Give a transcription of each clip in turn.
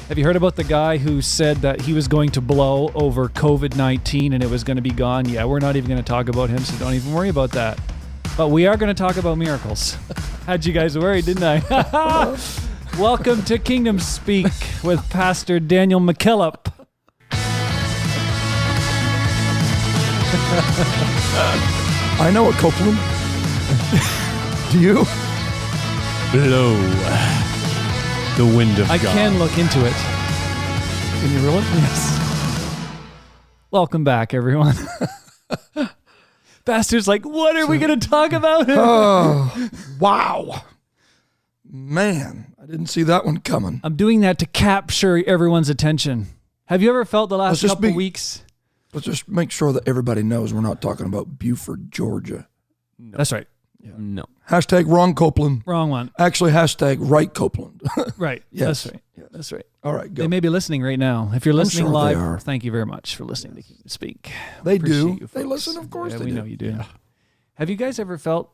Have you heard about the guy who said that he was going to blow over COVID-19 and it was going to be gone? Yeah, we're not even going to talk about him, so don't even worry about that. But we are going to talk about miracles. Had you guys worried, didn't I? Welcome to Kingdom Speak with Pastor Daniel McKillop. I know a Copeland. Do you? Blow the wind of I God. can look into it. Can you really? Yes. Welcome back, everyone. Pastor's like, what are we going to talk about? Oh, wow. Man, I didn't see that one coming. I'm doing that to capture everyone's attention. Have you ever felt the last couple weeks? Let's just make sure that everybody knows we're not talking about Buford, Georgia. No. That's right. Yeah. No. Hashtag wrong Copeland. Wrong one. Actually, hashtag right Copeland. Right. Yes. That's right. Yes. That's right. All right, go. They may be listening right now. If you're listening sure they are. live, thank you very much for listening to Kingdom Speak. They Appreciate do. you They folks. listen, of course Yeah, they we do. know you do. Yeah. Have you guys ever felt,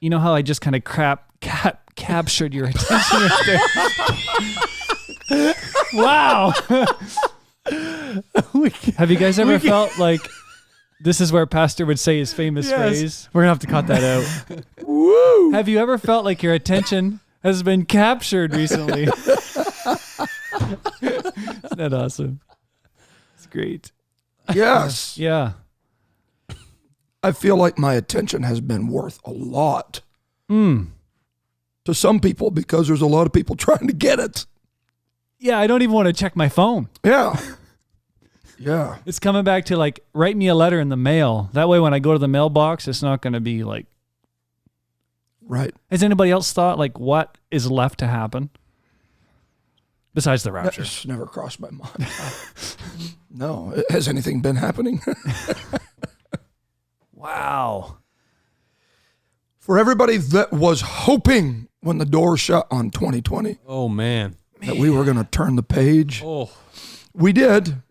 you know how I just kind of captured your attention right there? Wow. Have you guys ever felt like this is where Pastor would say his famous phrase? We're going to have to cut that out. Woo! Have you ever felt like your attention has been captured recently? Isn't that awesome? It's great. Yes. Yeah. I feel like my attention has been worth a lot to some people because there's a lot of people trying to get it. Yeah, I don't even want to check my phone. Yeah. Yeah. It's coming back to like, write me a letter in the mail. That way when I go to the mailbox, it's not going to be like, Right. has anybody else thought like what is left to happen? Besides the That rapture. just never crossed my mind. No. Has anything been happening? Wow. For everybody that was hoping when the door shut on 2020 Oh, man. that we were going to turn the page, Oh. we did.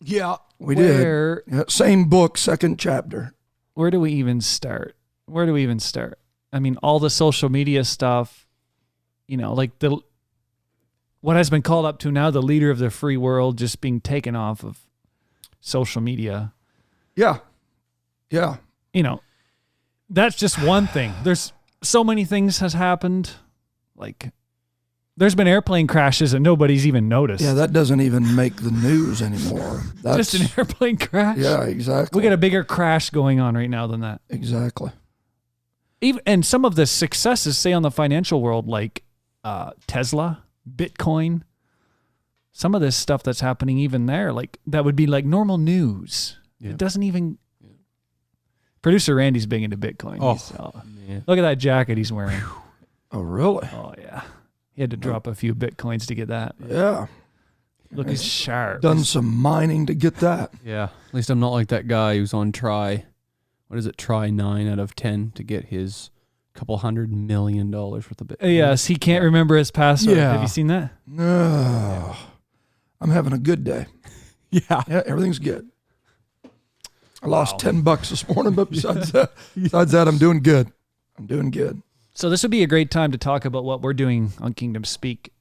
Yeah, we Where, did. Yeah, same book, second chapter. where do we even start? I mean, all the social media stuff, you know, like what has been called up to now, the leader of the free world just being taken off of social media. Yeah. Yeah. You know, that's just one thing. There's so many things has happened. Like there's been airplane crashes and nobody's even noticed. Yeah, that doesn't even make the news anymore. That's just an airplane crash. Yeah, exactly. We got a bigger crash going on right now than that. Exactly. Even and some of the successes, say on the financial world, like Tesla, Bitcoin, some of this stuff that's happening even there, like that would be like normal news. Yeah. It doesn't even. Producer Randy's big into Bitcoin. Oh, man. Look at that jacket he's wearing. Oh, really? Oh yeah, he had to drop a few Bitcoins to get that. Yeah. Looking sharp. Done some mining to get that. Yeah. At least I'm not like that guy who's on try 9 out of 10 to get his couple $100 million worth of Bitcoin. Yes, he can't remember his password. Yeah. Have you seen that? No. I'm having a good day. Yeah. Yeah, everything's good. I lost $10 this morning, but besides that, I'm doing good. I'm doing good. So this would be a great time to talk about what we're doing on Kingdom Speak.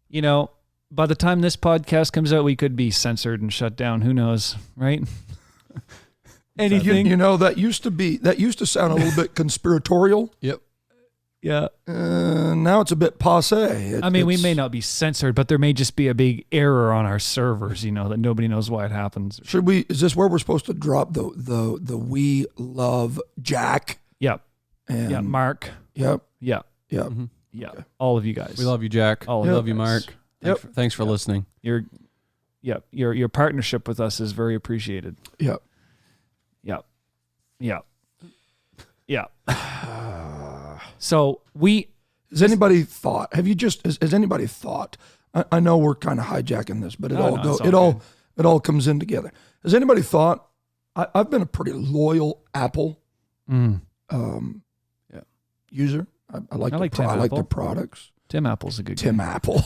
You know, by the time this podcast comes out, we could be censored and shut down. Who knows, right? Anything. You know, that used to sound a little bit conspiratorial. Yep. Yeah. Now it's a bit passé. I mean, we may not be censored, but there may just be a big error on our servers, you know, that nobody knows why it happens. Should we? Is this where we're supposed to drop the we love Jack? Yep. And, Yeah. Mark. Yep. Yeah. Yep. Mm-hmm. Yeah. Okay. All of you guys. We love you, Jack. All We of love you you, guys. Mark. Yep. Thanks for listening. Your partnership with us is very appreciated. Yep. Yep. Yep. Yeah. So has anybody thought? Has anybody thought? I know we're kind of hijacking this, but it all comes in together. Has anybody thought? I've been a pretty loyal Apple user. I like their products. Tim Apple's a good Tim guy. Apple.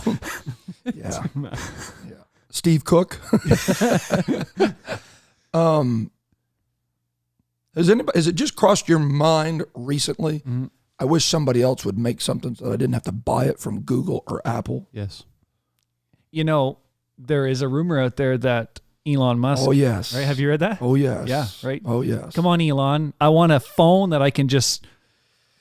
Yeah. Steve Cook. Has it just crossed your mind recently? Mm-hmm. I wish somebody else would make something so that I didn't have to buy it from Google or Apple. Yes. You know, there is a rumor out there that Elon Musk. Oh, yes. Right? Have you read that? Oh, yes. Yeah, right? Oh, yes. Come on, Elon. I want a phone that I can just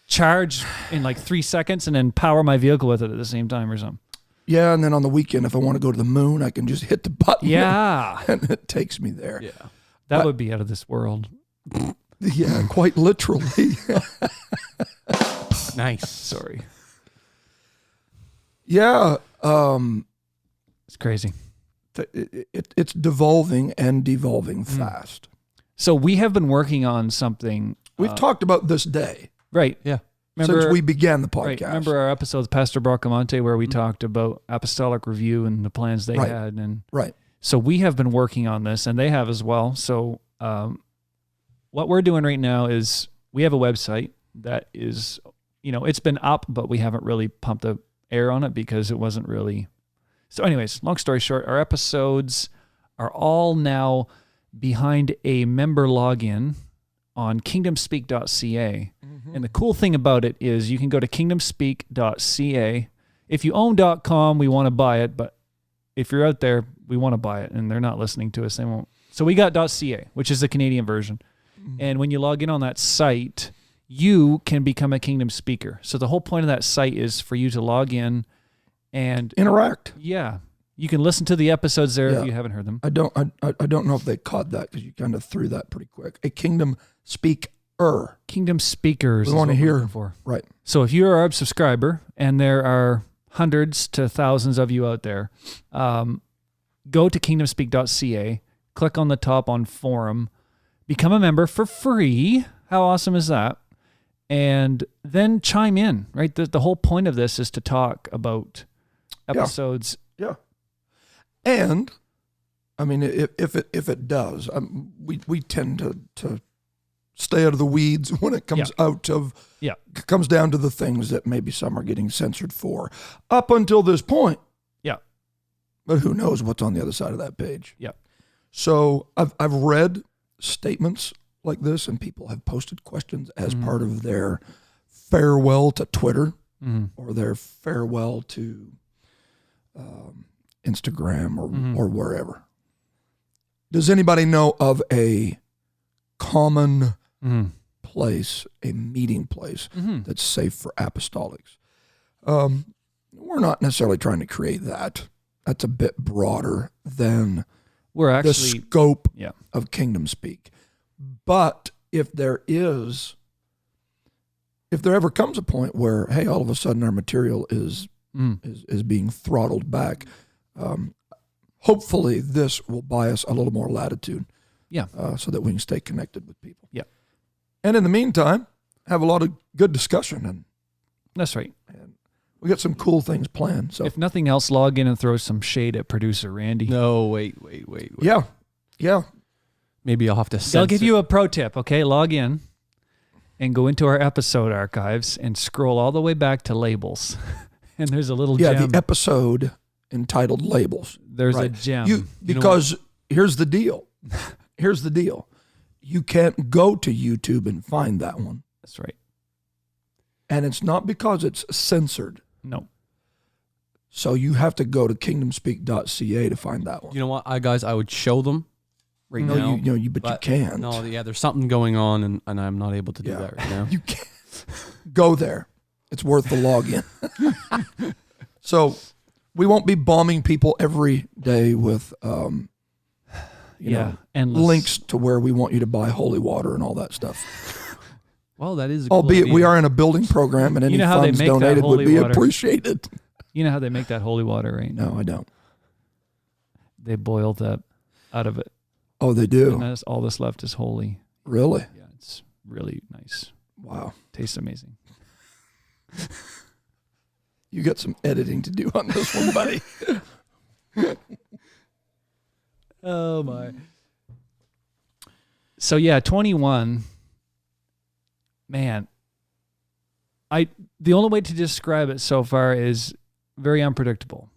charge in like 3 seconds and then power my vehicle with it at the same time or something. Yeah, and then on the weekend, if I want to go to the moon, I can just hit the button. Yeah. And it takes me there. Yeah. That would be out of this world. Yeah, quite literally. Nice. Sorry. Yeah. It's crazy. It's devolving and devolving fast. So we have been working on something. We've talked about this day. Right. Yeah. Since we began the podcast. Right. Remember our episode with Pastor Bracamonte where we talked about apostolic review and the plans they had. And right. So we have been working on this, and they have as well. So what we're doing right now is we have a website that is, it's been up, but we haven't really pumped the air on it because it wasn't really. So anyways, long story short, our episodes are all now behind a member login on kingdomspeak.ca. And the cool thing about it is you can go to kingdomspeak.ca. If you own .com, we want to buy it, but if you're out there, we want to buy it, and they're not listening to us, they won't. So we got .ca, which is the Canadian version. And when you log in on that site, you can become a Kingdom speaker. So the whole point of that site is for you to log in and interact. Yeah. You can listen to the episodes there if you haven't heard them. I don't know if they caught that because you kind of threw that pretty quick. A Kingdom speaker. Kingdom speakers. We want to hear. For. Right. So if you're a subscriber, and there are hundreds to thousands of you out there, go to kingdomspeak.ca, click on the top on forum, become a member for free. How awesome is that? And then chime in, right? The whole point of this is to talk about episodes. Yeah. And I mean, if it does, we tend to stay out of the weeds when it comes comes down to the things that maybe some are getting censored for up until this point. Yeah. But who knows what's on the other side of that page. Yeah. So I've read statements like this, and people have posted questions as part of their farewell to Twitter or their farewell to Instagram or wherever. Does anybody know of a common place, a meeting place that's safe for apostolics? We're not necessarily trying to create that. That's a bit broader than the scope of Kingdom Speak. But if there ever comes a point where, hey, all of a sudden our material is being throttled back, hopefully this will buy us a little more latitude. Yeah. So that we can stay connected with people. Yeah. And in the meantime, have a lot of good discussion. And that's right. And we got some cool things planned. So if nothing else, log in and throw some shade at producer Randy. No, wait. Yeah. Yeah. Maybe I'll have to I'll give you a pro tip, okay? Log in and go into our episode archives and scroll all the way back to labels. And there's a little gem. The episode entitled Labels. There's a gem. Because here's the deal. Here's the deal. You can't go to YouTube and find that one. That's right. And it's not because it's censored. No. So you have to go to kingdomspeak.ca to find that one. You know what, I would show them right now. But you can't. No, there's something going on, and I'm not able to do that right now. You can't. Go there. It's worth the login. So we won't be bombing people every day with links to where we want you to buy holy water and all that stuff. Well, that is a albeit cool idea. we are in a building program, and any funds donated would be appreciated. You know how they make that holy water, right? No, I don't. They boil that out of it. Oh, they do? And that's all that's left is holy. Really? Yeah, it's really nice. Wow. Tastes amazing. You got some editing to do on this one, buddy. Oh, my. So, 21. Man. The only way to describe it so far is very unpredictable.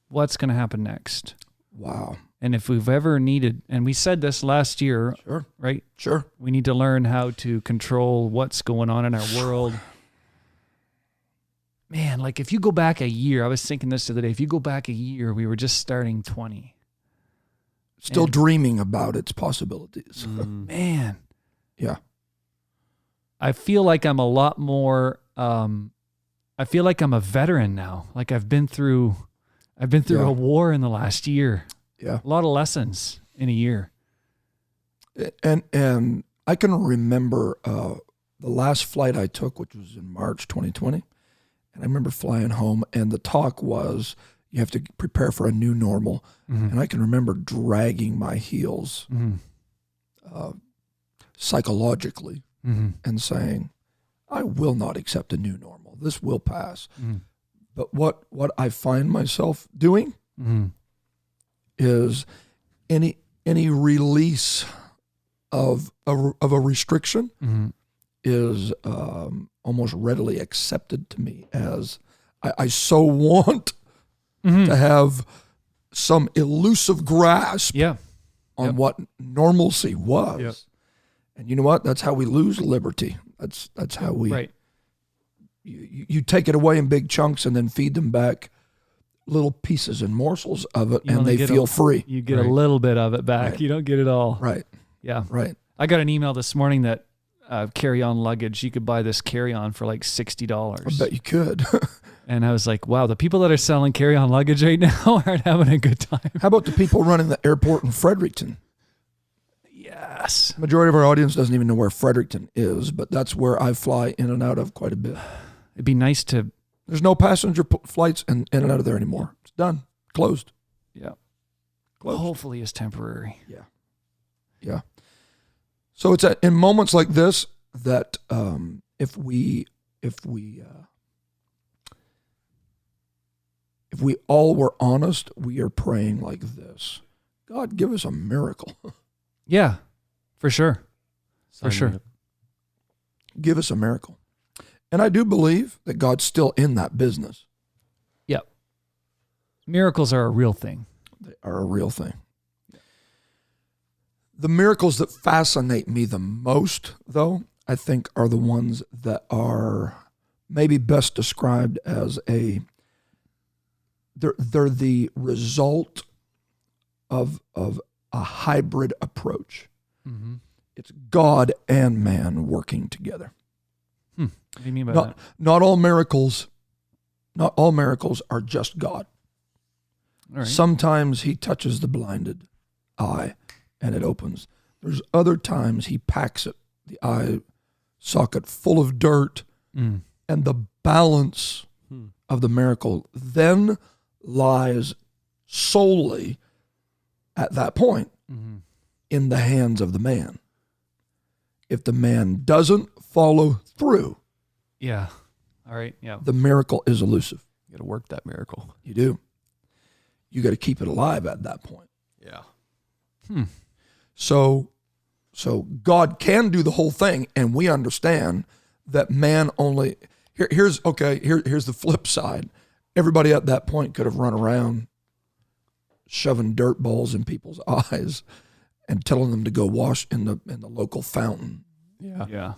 What's going to happen next? Wow. And if we've ever needed, and we said this last year, right? Sure. We need to learn how to control what's going on in our world. man, like if you go back a year, I was thinking this the other day, if you go back a year, we were just starting 20. Still dreaming about its possibilities. Man. Yeah. I feel like I'm a lot more, I feel like I'm a veteran now. Like I've been through a war in the last year. Yeah. A lot of lessons in a year. And I can remember the last flight I took, which was in March 2020. And I remember flying home, and the talk was, you have to prepare for a new normal. And I can remember dragging my heels psychologically and saying, I will not accept a new normal. This will pass. But what I find myself doing is any release of a restriction is almost readily accepted to me as I so want to have some elusive grasp on what normalcy was. Yep. And you know what? That's how we lose liberty. That's how we... Right. You take it away in big chunks and then feed them back little pieces and morsels of it, and they feel free. You get a little bit of it back. Right. You don't get it all. Right. Yeah. Right. I got an email this morning that carry-on luggage, you could buy this carry-on for like $60. I bet you could. And I was like, wow, the people that are selling carry-on luggage right now aren't having a good time. How about the people running the airport in Fredericton? Yes. Majority of our audience doesn't even know where Fredericton is, but that's where I fly in and out of quite a bit. It'd be nice to... There's no passenger flights in and out of there anymore. It's done. Closed. Yeah. Closed. Hopefully it's temporary. Yeah. Yeah. So it's in moments like this that if we all were honest, we are praying like this. God, give us a miracle. Yeah, for sure. For sure. Give us a miracle. And I do believe that God's still in that business. Yeah. Miracles are a real thing. They are a real thing. The miracles that fascinate me the most, though, I think are the ones that are maybe best described as they're the result of a hybrid approach. It's God and man working together. What do you mean by that? Not all miracles are just God. All right. Sometimes he touches the blinded eye and it opens. There's other times he packs it, the eye socket full of dirt, and the balance of the miracle then lies solely at that point in the hands of the man. If the man doesn't follow through, yeah. All right. Yeah. the miracle is elusive. You got to work that miracle. You do. You got to keep it alive at that point. Yeah. So God can do the whole thing, and we understand that man only. Here's the flip side. Everybody at that point could have run around shoving dirt balls in people's eyes and telling them to go wash in the local fountain. Yeah. Yeah.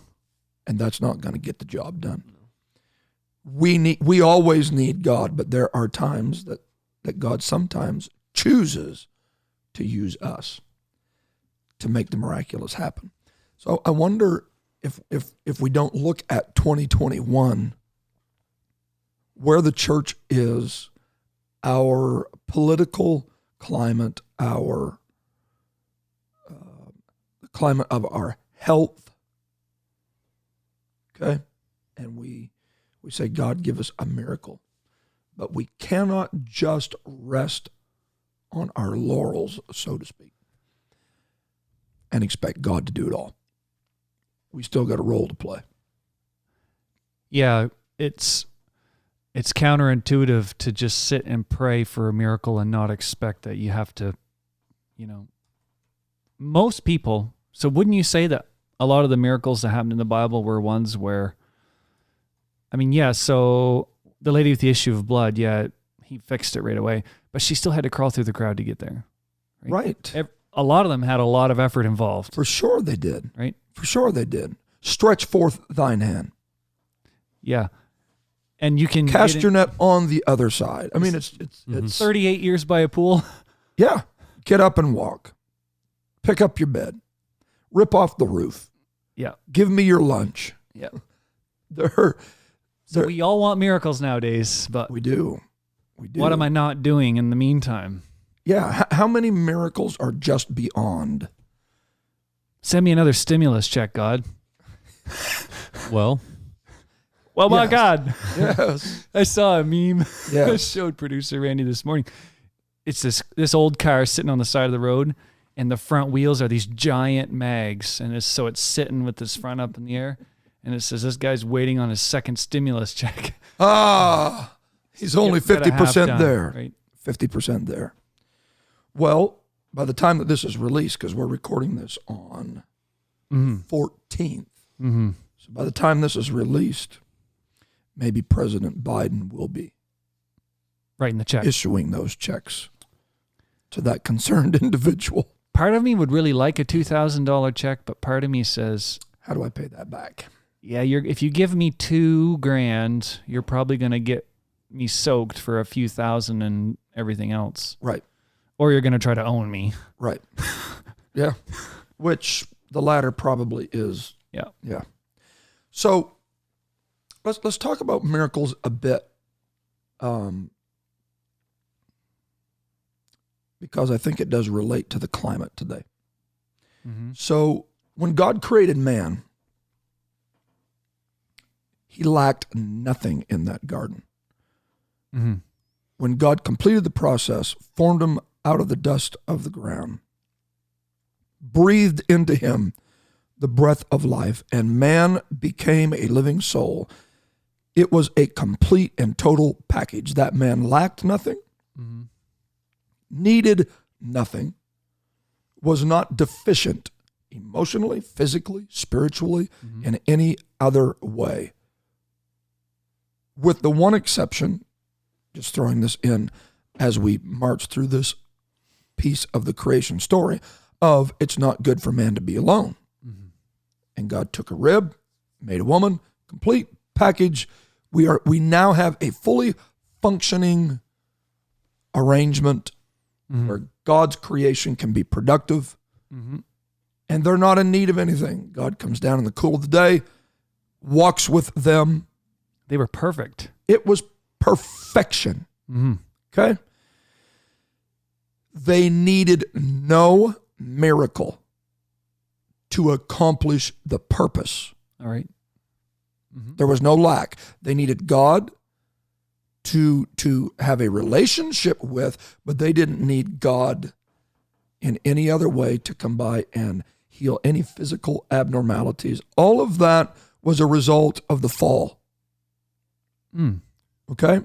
And that's not going to get the job done. We always need God, but there are times that God sometimes chooses to use us to make the miraculous happen. So I wonder if we don't look at 2021, where the church is, our political climate, our the climate of our health, okay? And we say, God, give us a miracle. But we cannot just rest on our laurels, so to speak, and expect God to do it all. We still got a role to play. Yeah, it's counterintuitive to just sit and pray for a miracle and not expect that you have to, most people, so wouldn't you say that a lot of the miracles that happened in the Bible were ones where, so the lady with the issue of blood, he fixed it right away, but she still had to crawl through the crowd to get there. Right. A lot of them had a lot of effort involved. For sure they did. Right? For sure they did. Stretch forth thine hand. Yeah. And you can cast your net on the other side. I mean, it's 38 years by a pool. Yeah. Get up and walk. Pick up your bed. Rip off the roof. Yeah. Give me your lunch. Yeah. So we all want miracles nowadays, but we do. We do. What am I not doing in the meantime? Yeah. How many miracles are just beyond? Send me another stimulus check, God. Well, my Yes. God. Yes. I saw a meme. I Yes. showed producer Randy this morning. It's this old car sitting on the side of the road, and the front wheels are these giant mags, and so it's sitting with this front up in the air, and it says this guy's waiting on his second stimulus check. He's only Get a half 50% done, there. right? 50% there. Well, by the time that this is released, because we're recording this on 14th, so by the time this is released, maybe President Biden will be Writing the check. issuing those checks to that concerned individual. Part of me would really like a $2,000 check, but part of me says, How do I pay that back? yeah, if you give me $2,000, you're probably going to get me soaked for a few thousand and everything else. Right. Or you're going to try to own me. Right. Yeah. Which the latter probably is. Yeah. Yeah. So let's talk about miracles a bit. Because I think it does relate to the climate today. So when God created man, he lacked nothing in that garden. When God completed the process, formed him out of the dust of the ground, breathed into him the breath of life, and man became a living soul, it was a complete and total package. That man lacked nothing, needed nothing, was not deficient emotionally, physically, spiritually, in any other way. With the one exception, just throwing this in as we march through this piece of the creation story of it's not good for man to be alone. And God took a rib, made a woman, complete package. We now have a fully functioning arrangement where God's creation can be productive, and they're not in need of anything. God comes down in the cool of the day, walks with them. They were perfect. It was perfection. Okay? They needed no miracle to accomplish the purpose. All right. There was no lack. They needed God to have a relationship with, but they didn't need God in any other way to come by and heal any physical abnormalities. All of that was a result of the fall. Okay?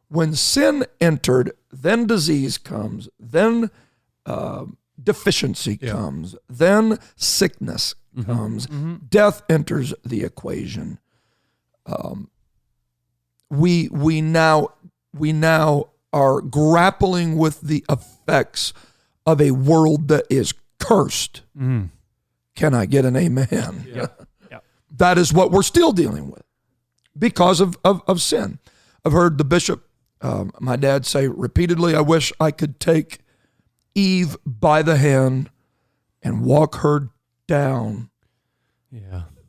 When sin entered, then disease comes, then deficiency comes, then sickness comes, death enters the equation. We now are grappling with the effects of a world that is cursed. Can I get an amen? Yeah. That is what we're still dealing with because of sin. I've heard the bishop, my dad, say repeatedly, I wish I could take Eve by the hand and walk her down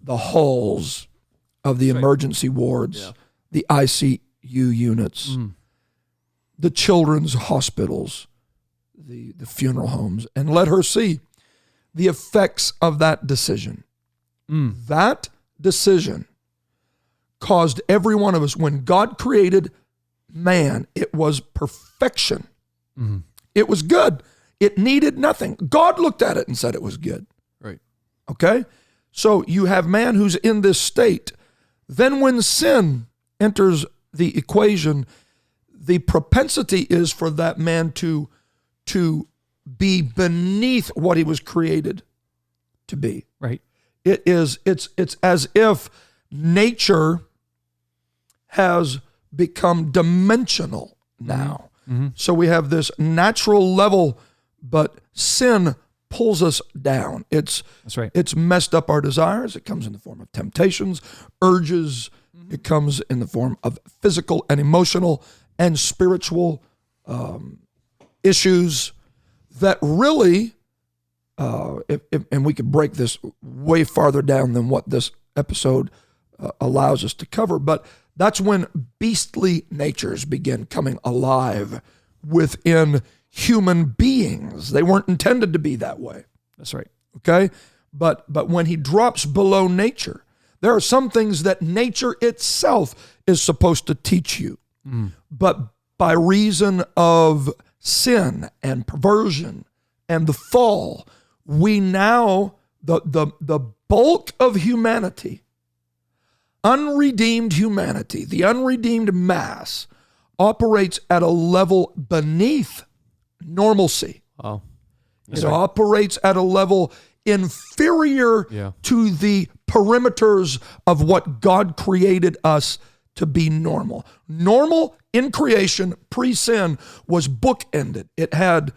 the halls of the emergency wards, the ICU units, the children's hospitals, the funeral homes, and let her see the effects of that decision. That decision caused every one of us, when God created man, it was perfection. It was good. It needed nothing. God looked at it and said it was good. Right. Okay? So you have man who's in this state. Then when sin enters the equation, the propensity is for that man to be beneath what he was created to be. Right. It's as if nature has become dimensional now. So we have this natural level, but sin pulls us down. That's right. It's messed up our desires. It comes in the form of temptations, urges, It comes in the form of physical and emotional and spiritual issues that really, and we could break this way farther down than what this episode allows us to cover, but that's when beastly natures begin coming alive within human beings. They weren't intended to be that way. That's right. Okay? But when he drops below nature, there are some things that nature itself is supposed to teach you. But by reason of sin and perversion and the fall, we now, the bulk of humanity, unredeemed humanity, the unredeemed mass, operates at a level beneath normalcy. Wow. It operates at a level inferior to the perimeters of what God created us to be normal. Normal in creation, pre-sin, was bookended. It had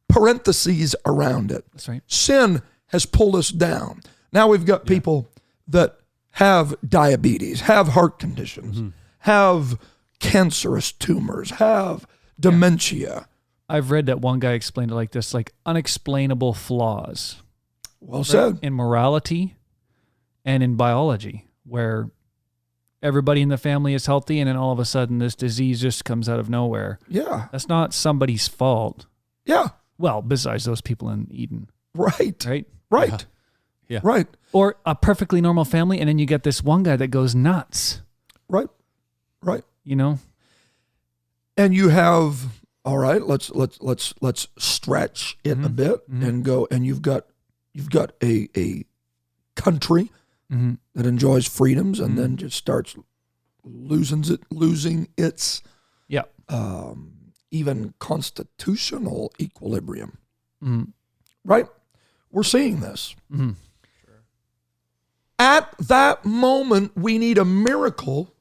parentheses around it. That's right. Sin has pulled us down. Now we've got people that have diabetes, have heart conditions, have cancerous tumors, have dementia. I've read that one guy explained it like this, like unexplainable flaws. Well said. In morality and in biology, where everybody in the family is healthy and then all of a sudden this disease just comes out of nowhere. Yeah. That's not somebody's fault. Yeah. Well, besides those people in Eden. Right. Right? Right. Yeah. Right. Or a perfectly normal family, and then you get this one guy that goes nuts. Right. Right. You know? And you have, all right, let's stretch it a bit and go, and you've got a country that enjoys freedoms and then just starts losing its even constitutional equilibrium. Right? We're seeing this. At that moment, we need a miracle,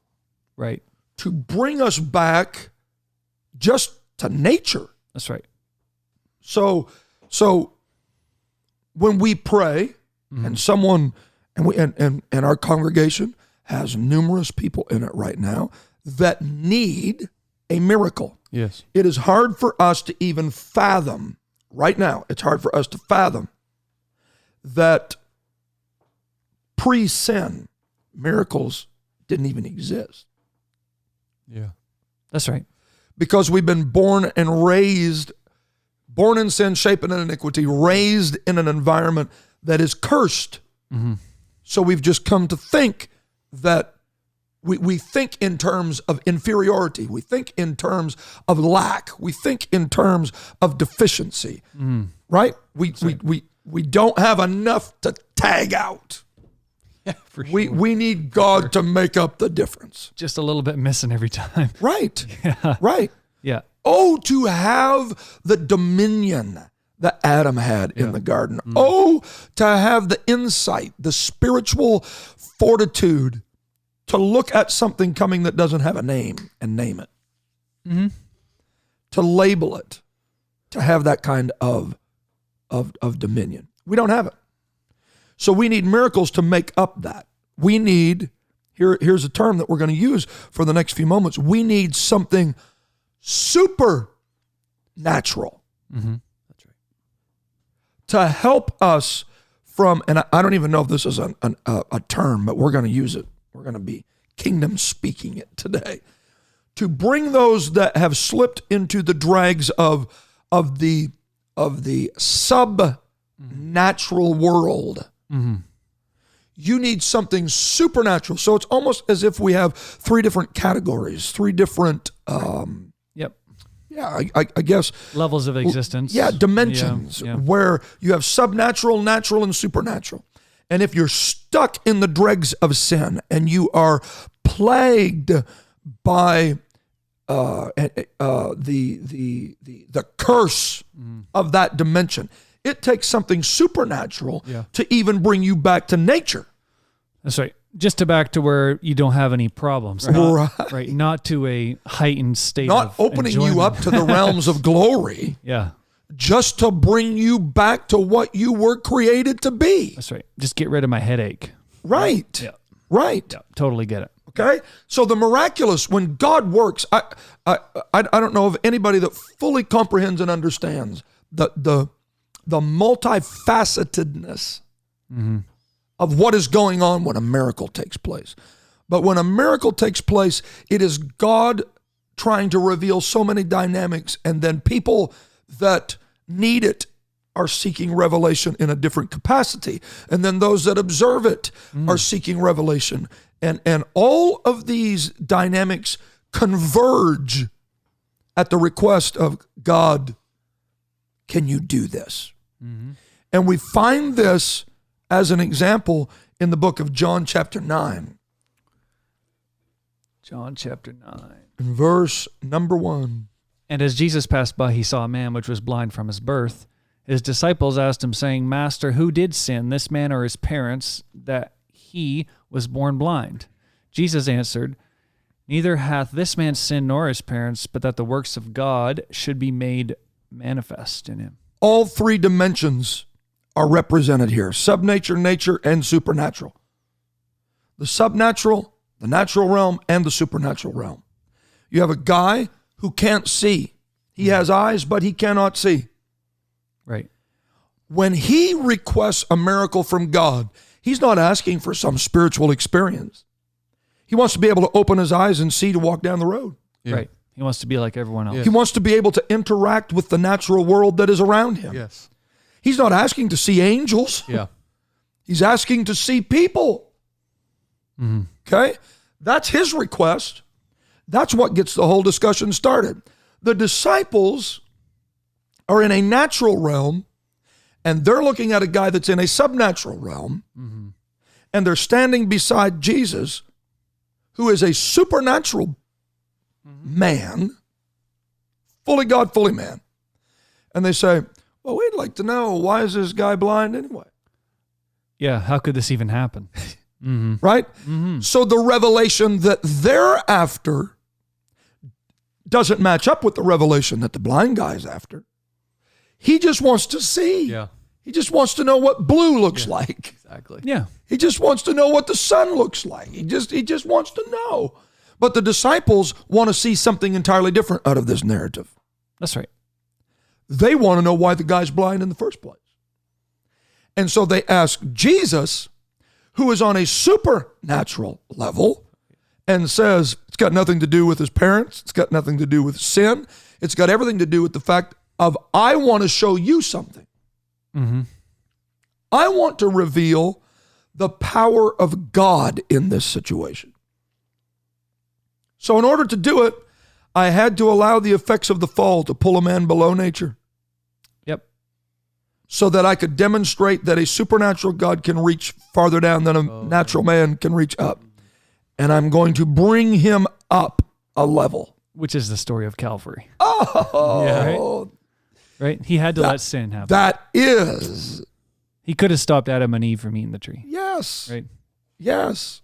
right, to bring us back just to nature. That's right. So when we pray, and someone and our congregation has numerous people in it right now that need a miracle. Yes. It is hard for us to even fathom right now. It's hard for us to fathom that pre-sin miracles didn't even exist. Yeah. That's right. Because we've been born and raised, born in sin, shapen in iniquity, raised in an environment that is cursed. So we've just come to think that we think in terms of inferiority. We think in terms of lack. We think in terms of deficiency. Right? We don't have enough to tag out. Yeah, for sure. We need God to make up the difference. Just a little bit missing every time. Right. Yeah. Right. Yeah. Oh, to have the dominion that Adam had in the garden. Oh, to have the insight, the spiritual fortitude to look at something coming that doesn't have a name and name it. To label it, to have that kind of dominion. We don't have it. So we need miracles to make up that. We need, here's a term that we're going to use for the next few moments. We need something supernatural. That's right. To help us from, and I don't even know if this is a term, but we're going to use it. We're going to be kingdom speaking it today. To bring those that have slipped into the dregs of the sub-natural world. You need something supernatural. So it's almost as if we have three different categories, three different, I guess. Levels of existence. Yeah, dimensions where you have subnatural, natural, and supernatural. And if you're stuck in the dregs of sin and you are plagued by the curse of that dimension, it takes something supernatural to even bring you back to nature. That's right. Just to back to where you don't have any problems. Right. Not to a heightened state Not of opening enjoyment. you up to the realms of glory. Yeah. Just to bring you back to what you were created to be. That's right. Just get rid of my headache. Right. Yeah. Right. Yeah, totally get it. Okay? So the miraculous, when God works, I don't know of anybody that fully comprehends and understands the multifacetedness of what is going on when a miracle takes place. But when a miracle takes place, it is God trying to reveal so many dynamics, and then people that need it are seeking revelation in a different capacity. And then those that observe it are seeking revelation. And all of these dynamics converge at the request of God, can you do this? And we find this as an example in the book of John chapter 9. John chapter 9. In verse number 1. And as Jesus passed by, he saw a man which was blind from his birth. His disciples asked him, saying, Master, who did sin, this man or his parents, that he was born blind? Jesus answered, Neither hath this man sinned nor his parents, but that the works of God should be made manifest in him. All three dimensions are represented here: subnature, nature, and supernatural. The subnatural, the natural realm, and the supernatural realm. You have a guy who can't see. He has eyes, but he cannot see. Right. When he requests a miracle from God, he's not asking for some spiritual experience. He wants to be able to open his eyes and see to walk down the road. Yeah. Right. He wants to be like everyone else. Yeah. He wants to be able to interact with the natural world that is around him. Yes. He's not asking to see angels. Yeah. He's asking to see people. Okay? That's his request. That's what gets the whole discussion started. The disciples are in a natural realm, and they're looking at a guy that's in a subnatural realm, and they're standing beside Jesus, who is a supernatural man, fully God, fully man. And they say, well, we'd like to know, why is this guy blind anyway? Yeah, how could this even happen? Right? So the revelation that they're after doesn't match up with the revelation that the blind guy's after. He just wants to see. Yeah. He just wants to know what blue looks like. Exactly. Yeah. He just wants to know what the sun looks like. He just wants to know. But the disciples want to see something entirely different out of this narrative. That's right. They want to know why the guy's blind in the first place. And so they ask Jesus, who is on a supernatural level, and says it's got nothing to do with his parents. It's got nothing to do with sin. It's got everything to do with the fact of, I want to show you something. I want to reveal the power of God in this situation. So in order to do it, I had to allow the effects of the fall to pull a man below nature, Yep. so that I could demonstrate that a supernatural God can reach farther down than a natural man can reach up. And I'm going to bring him up a level. Which is the story of Calvary. Oh, Yeah, right? He had to let sin happen. that is, He could have stopped Adam and Eve from eating the tree. yes, Right. yes.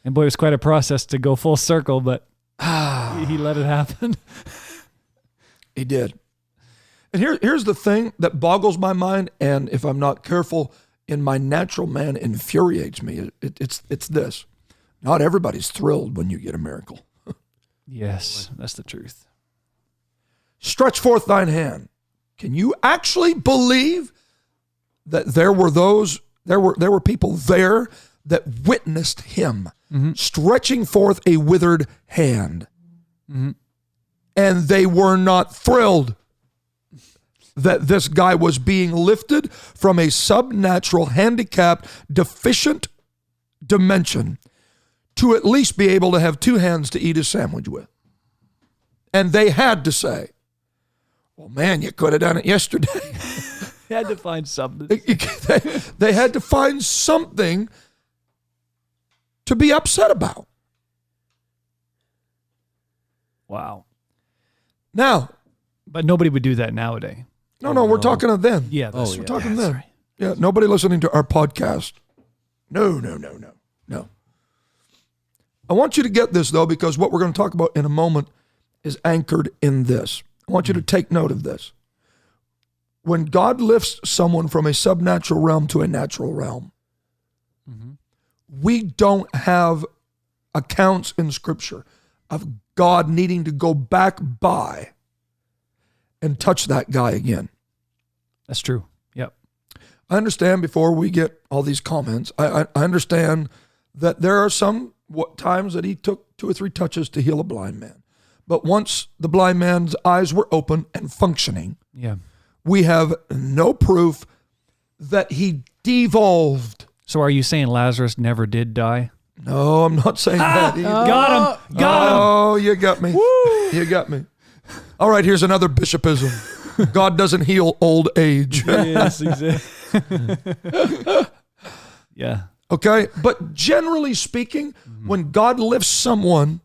And boy, it was quite a process to go full circle, but he let it happen. He did. And here's the thing that boggles my mind, and if I'm not careful, in my natural man infuriates me. It's this. Not everybody's thrilled when you get a miracle. Yes, that's the truth. Stretch forth thine hand. Can you actually believe that there were people there that witnessed him stretching forth a withered hand? And they were not thrilled that this guy was being lifted from a subnatural, handicapped, deficient dimension to at least be able to have two hands to eat his sandwich with. And they had to say, well, man, you could have done it yesterday. He had to find something. They had to find something to be upset about. Wow. Now, But nobody would do that nowadays. no, we're talking of then. Yeah, that's We're talking that's then. right. Yeah, nobody listening to our podcast. No. I want you to get this, though, because what we're going to talk about in a moment is anchored in this. I want you to take note of this. When God lifts someone from a subnatural realm to a natural realm, we don't have accounts in Scripture of God needing to go back by and touch that guy again. That's true. Yep. I understand before we get all these comments, I understand that there are some times that he took 2 or 3 touches to heal a blind man. But once the blind man's eyes were open and functioning, Yeah. we have no proof that he devolved. So are you saying Lazarus never did die? No, I'm not saying that either. Got him. Got him. Oh, you got me. You got me. All right, here's another bishopism. God doesn't heal old age. Yes, exactly. Yeah. Okay, but generally speaking, when God lifts someone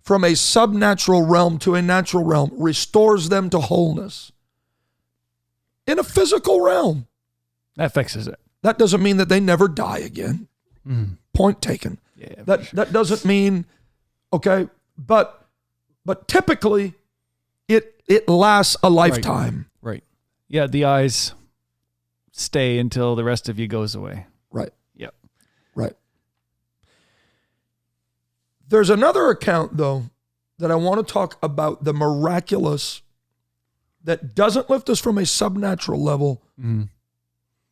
from a subnatural realm to a natural realm, restores them to wholeness in a physical realm, That fixes it. that doesn't mean that they never die again. Point taken. Yeah. That doesn't mean, okay, but typically it lasts a lifetime. Right. Yeah, the eyes stay until the rest of you goes away. Right. Yep. Right. There's another account, though, that I want to talk about, the miraculous, that doesn't lift us from a subnatural level. And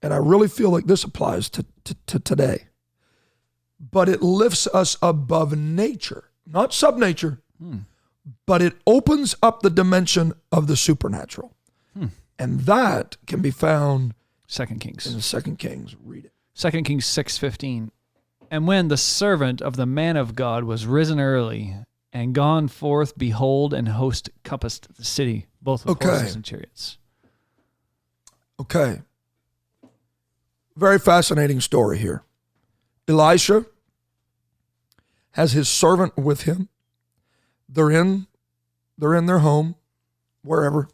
I really feel like this applies to today. But it lifts us above nature, not subnature, but it opens up the dimension of the supernatural. And that can be found 2 Kings. in 2 Kings. Read it. 2 Kings 6:15. And when the servant of the man of God was risen early and gone forth, behold, an host compassed the city, both with horses and chariots. Okay. Very fascinating story here. Elisha has his servant with him. They're in their home, wherever.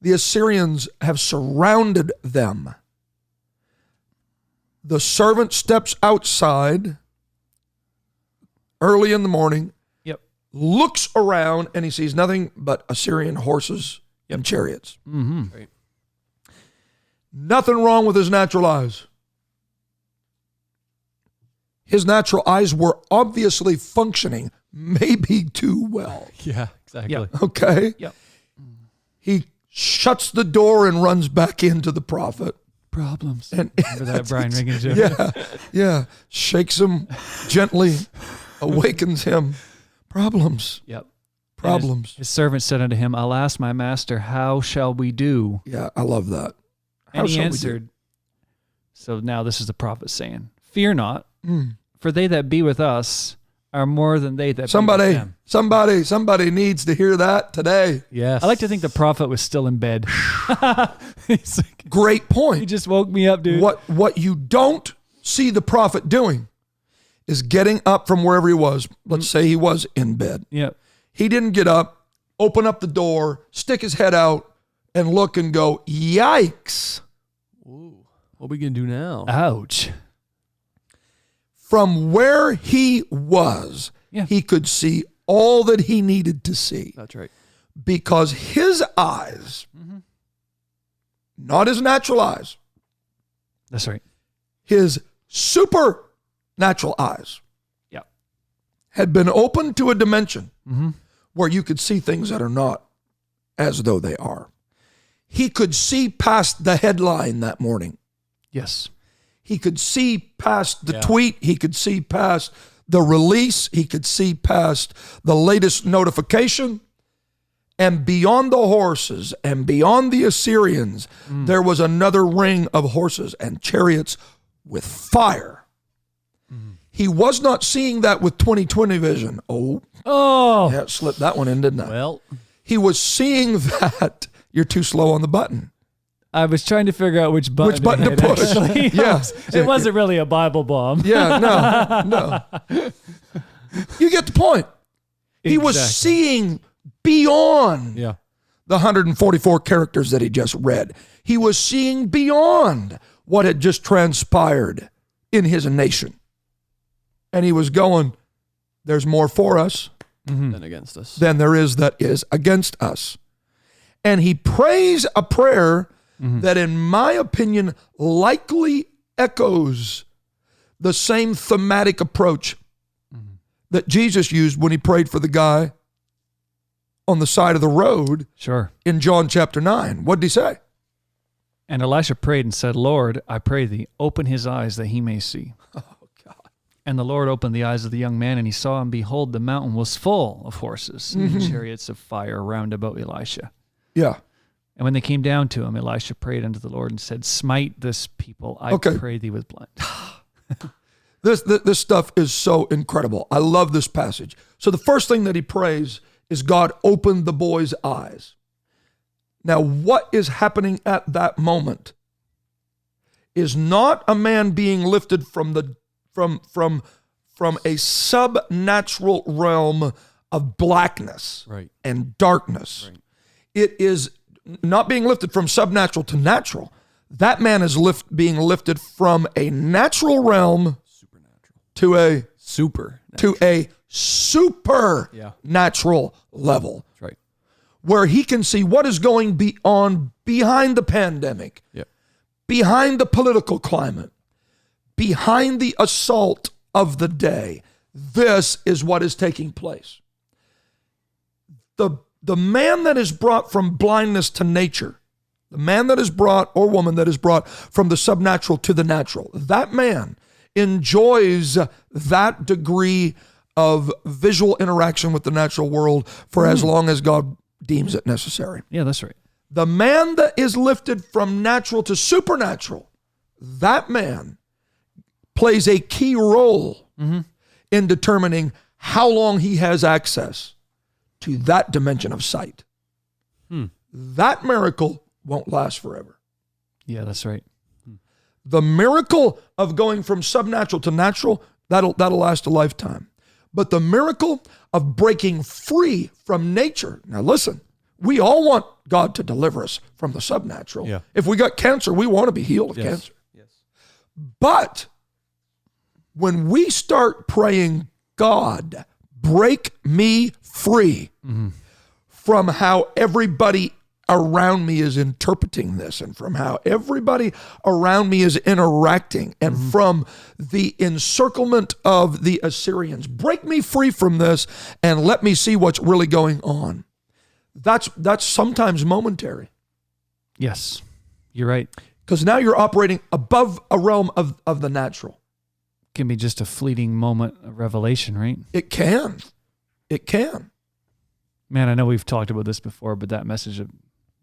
The Assyrians have surrounded them. The servant steps outside early in the morning, looks around, and he sees nothing but Assyrian horses and chariots. Right. Nothing wrong with his natural eyes. His natural eyes were obviously functioning, maybe too well. Yeah, exactly. Yep. Okay? Yep. He shuts the door and runs back into the prophet. Problems. And Remember that Brian Regan joke? yeah. Shakes him gently, awakens him. Problems. Yep. Problems. His servant said unto him, Alas, my master, how shall we do? Yeah, I love that. And he answered, so now this is the prophet saying, Fear not, for they that be with us are more than they that be with them. Somebody needs to hear that today. Yes. I like to think the prophet was still in bed. He's like, Great point. he just woke me up, dude. What you don't see the prophet doing is getting up from wherever he was. Let's say he was in bed. Yep. He didn't get up, open up the door, stick his head out, and look and go, yikes. Ooh, what are we going to do now? Ouch. From where he was, he could see all that he needed to see. That's right. Because his eyes, not his natural eyes, That's right. his supernatural eyes had been opened to a dimension where you could see things that are not as though they are. He could see past the headline that morning. Yes. He could see past the tweet. He could see past the release. He could see past the latest notification. And beyond the horses and beyond the Assyrians, there was another ring of horses and chariots with fire. He was not seeing that with 20/20 vision. Oh, yeah, slipped that one in, didn't I? Well, He was seeing that. You're too slow on the button. I was trying to figure out which button to hit, push. actually. Yeah. It wasn't really a Bible bomb. Yeah, no. You get the point. He was seeing beyond the 144 characters that he just read. He was seeing beyond what had just transpired in his nation. And he was going, there's more for us than against us. than there is that is against us. And he prays a prayer that, in my opinion, likely echoes the same thematic approach that Jesus used when he prayed for the guy on the side of the road Sure. in John chapter 9. What did he say? And Elisha prayed and said, Lord, I pray thee, open his eyes that he may see. Oh, God. And the Lord opened the eyes of the young man, and he saw, and behold, the mountain was full of horses and chariots of fire round about Elisha. Yeah. And when they came down to him, Elisha prayed unto the Lord and said, smite this people, I pray thee with blood. This stuff is so incredible. I love this passage. So the first thing that he prays is God opened the boy's eyes. Now, what is happening at that moment is not a man being lifted from a subnatural realm of blackness and darkness. Right. It is not being lifted from subnatural to natural. That man is being lifted from a natural realm to a supernatural level. That's right. Where he can see what is going behind the pandemic, behind the political climate, behind the assault of the day. This is what is taking place. The man that is brought from blindness to nature, the man that is brought, or woman that is brought from the subnatural to the natural, that man enjoys that degree of visual interaction with the natural world for as long as God deems it necessary. Yeah, that's right. The man that is lifted from natural to supernatural, that man plays a key role in determining how long he has access to that dimension of sight. That miracle won't last forever. Yeah, that's right. The miracle of going from subnatural to natural, that'll last a lifetime. But the miracle of breaking free from nature. Now listen, we all want God to deliver us from the subnatural. Yeah. If we got cancer, we want to be healed of cancer. Yes. But when we start praying, God, break me free from how everybody around me is interpreting this, and from how everybody around me is interacting, and from the encirclement of the Assyrians. Break me free from this and let me see what's really going on. That's sometimes momentary. Yes, you're right. Because now you're operating above a realm of the natural. Can be just a fleeting moment of revelation, right? It can. It can. Man, I know we've talked about this before, but that message of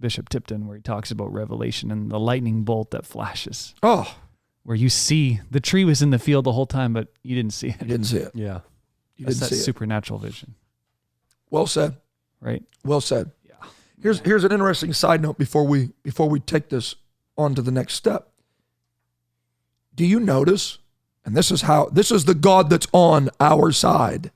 Bishop Tipton where he talks about revelation and the lightning bolt that flashes. Oh. Where you see the tree was in the field the whole time, but you didn't see it. You didn't see it. Yeah. That's that supernatural vision. Well said. Right? Well said. Yeah. Here's an interesting side note before we take this on to the next step. Do you notice, and this is the God that's on our side.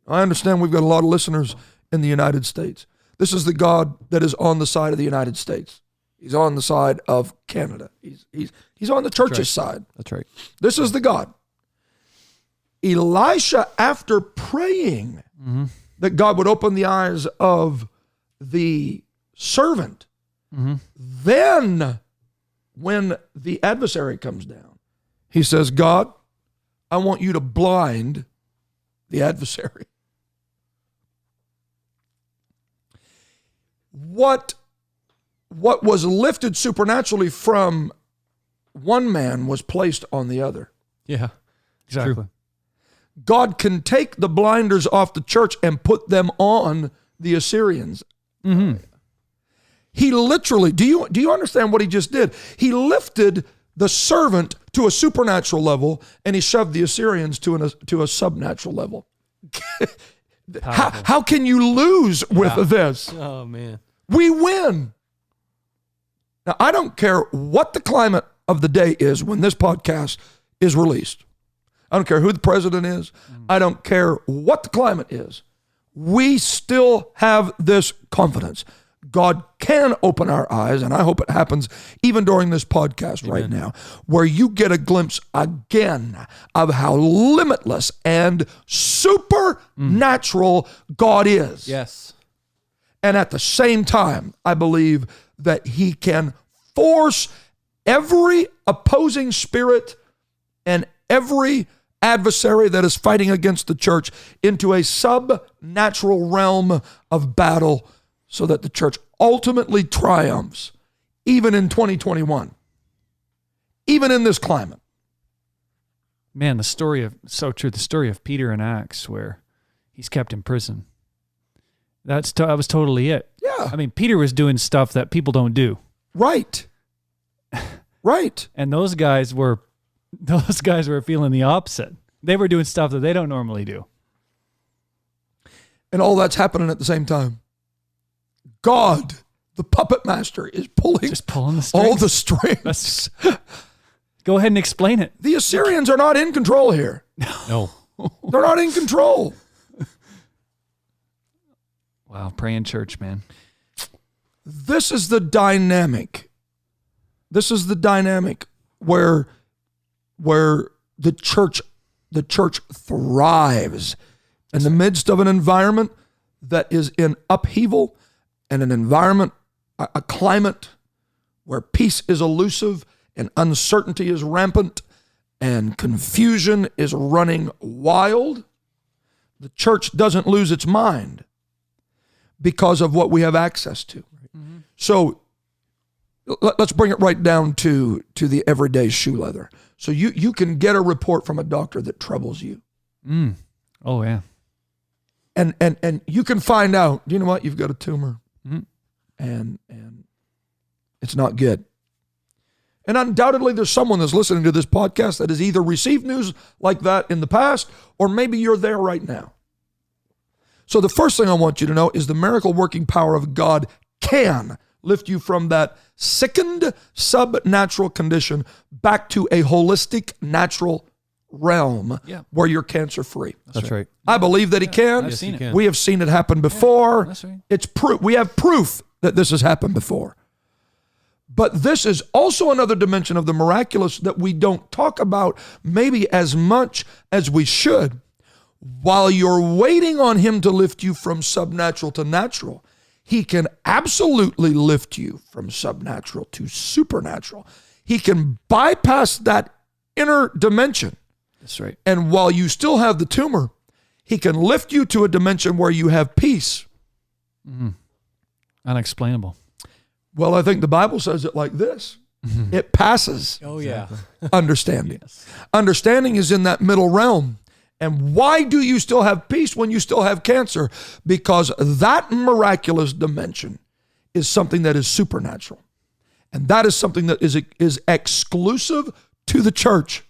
I understand we've got a lot of listeners in the United States. This is the God that is on the side of the United States. He's on the side of Canada. He's on the church's side. That's right. This is the God. Elisha, after praying that God would open the eyes of the servant, then when the adversary comes down, he says, God, I want you to blind the adversary. What was lifted supernaturally from one man was placed on the other. Yeah, exactly. True. God can take the blinders off the church and put them on the Assyrians. He literally, do you understand what he just did? He lifted the servant to a supernatural level and he shoved the Assyrians to a subnatural level. How can you lose with this? Oh, man. We win. Now, I don't care what the climate of the day is when this podcast is released. I don't care who the president is. I don't care what the climate is. We still have this confidence. God can open our eyes, and I hope it happens even during this podcast right now, where you get a glimpse again of how limitless and supernatural God is. Yes. And at the same time, I believe that he can force every opposing spirit and every adversary that is fighting against the church into a subnatural realm of battle so that the church ultimately triumphs, even in 2021, even in this climate. Man, the story of Peter in Acts where he's kept in prison. That was totally it. Yeah. I mean, Peter was doing stuff that people don't do. Right. Right. And those guys were feeling the opposite. They were doing stuff that they don't normally do. And all that's happening at the same time. God, the puppet master, is pulling the strings. all the strings. Go ahead and explain it. The Assyrians are not in control here. No. They're not in control. Wow, pray in church, man. This is the dynamic. This is the dynamic where the church thrives in the midst of an environment that is in upheaval, and an environment, a climate where peace is elusive and uncertainty is rampant and confusion is running wild. The church doesn't lose its mind because of what we have access to. Mm-hmm. So let's bring it right down to the everyday shoe leather. So you can get a report from a doctor that troubles you. Mm. Oh, yeah. And you can find out, you know what, you've got a tumor. Mm-hmm. And it's not good. And undoubtedly there's someone that's listening to this podcast that has either received news like that in the past, or maybe you're there right now. So the first thing I want you to know is the miracle working power of God can lift you from that sickened subnatural condition back to a holistic natural realm where you're cancer free. That's right. I believe that he can. I've seen it. We have seen it happen before. That's right. It's proof. We have proof that this has happened before. But this is also another dimension of the miraculous that we don't talk about maybe as much as we should. While you're waiting on him to lift you from subnatural to natural, he can absolutely lift you from subnatural to supernatural. He can bypass that inner dimension. That's right. And while you still have the tumor, he can lift you to a dimension where you have peace. Mm-hmm. Unexplainable. Well, I think the Bible says it like this. Mm-hmm. It passes understanding. Yes. Understanding is in that middle realm. And why do you still have peace when you still have cancer? Because that miraculous dimension is something that is supernatural. And that is something that is exclusive to the church